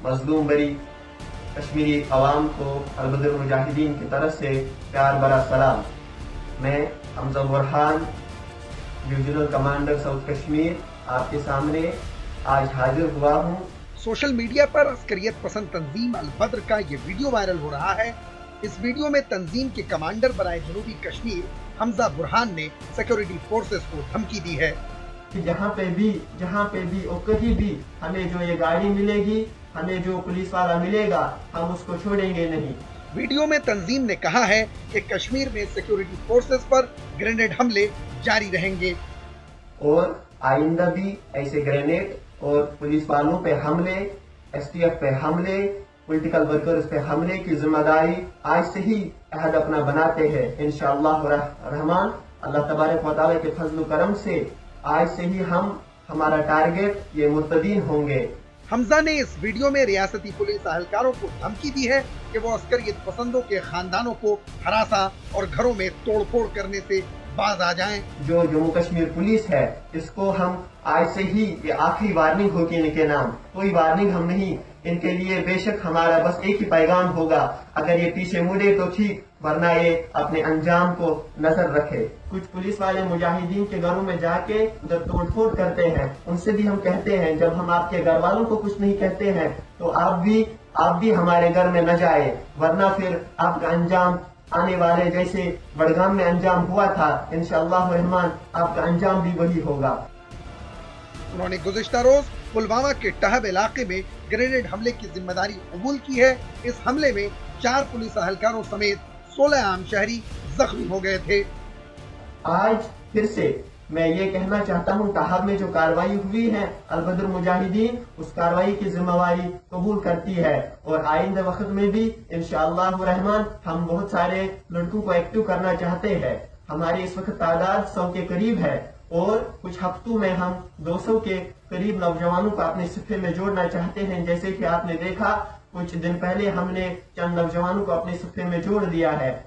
मजलूम बरी कश्मीरी अवाम को अल-बदर मुजाहिदीन की तरफ से प्यार भरा सलाम। मैं Hamza Burhan, divisional commander south Kashmir, आपके सामने आज हाजिर हुआ हूँ। सोशल मीडिया पर अस्करियत पसंद तंजीम अल-बद्र का ये वीडियो वायरल हो रहा है। इस वीडियो में तंजीम के कमांडर बराए जनूबी कश्मीर हमजा बुरहान ने सिक्योरिटी फोर्सेस को धमकी दी है कि जहाँ पे भी और कहीं भी हमें जो ये गाड़ी मिलेगी, हमें जो पुलिस वाला मिलेगा, हम उसको छोड़ेंगे नहीं। वीडियो में तंजीम ने कहा है कि कश्मीर में सिक्योरिटी फोर्सेस पर ग्रेनेड हमले जारी रहेंगे और आइंदा भी ऐसे ग्रेनेड और पुलिस वालों पे हमले, STF पे हमले, पॉलिटिकल वर्कर्स पे हमले की जिम्मेदारी आज से ही अहद अपना बनाते हैं। इंशाअल्लाह रहमान, अल्लाह तबारक व तआला के फजल करम से आज से ही हमारा टारगेट ये मुर्तदीन होंगे। हमजा ने इस वीडियो में रियासती पुलिस अहलकारों को धमकी दी है कि वो अस्करियत पसंदों के खानदानों को हरासा और घरों में तोड़फोड़ करने से बाज आ जाएं। जो जम्मू कश्मीर पुलिस है, इसको हम आज से ही ये आखिरी वार्निंग होगी इनके नाम, कोई वार्निंग हम नहीं इनके लिए। बेशक हमारा बस एक ही पैगाम होगा, अगर ये पीछे मुड़े तो ठीक, वरना ये अपने अंजाम को नजर रखे। कुछ पुलिस वाले मुजाहिदीन के घरों में जाके उधर तोड़फोड़ करते हैं, उनसे भी हम कहते हैं जब हम आपके घर वालों को कुछ नहीं कहते हैं तो आप भी हमारे घर में न जाए, वरना फिर आपका अंजाम आने वाले जैसे बड़गाम में अंजाम हुआ था, इंशाअल्लाह रहमान आपका अंजाम भी वही होगा। उन्होंने गुज़िश्ता रोज पुलवामा के टहब इलाके में ग्रेनेड हमले की जिम्मेदारी कबूल की है। इस हमले में 4 पुलिस अहलकारों समेत 16 आम शहरी जख्मी हो गए थे। आज फिर से मैं ये कहना चाहता हूँ, टहब में जो कार्रवाई हुई है, अल-बदर मुजाहिदीन उस कार्रवाई की जिम्मेवारी कबूल करती है और आइंदा वक्त में भी इंशाअल्लाह रहमान हम बहुत सारे लड़कों को एक्टिव करना चाहते हैं। हमारी इस वक्त तादाद 100 के करीब है और कुछ हफ्तों में हम 200 के करीब नौजवानों को अपने सिफे में जोड़ना चाहते हैं। जैसे कि आपने देखा कुछ दिन पहले हमने चंद नौजवानों को अपने सिफे में जोड़ दिया है।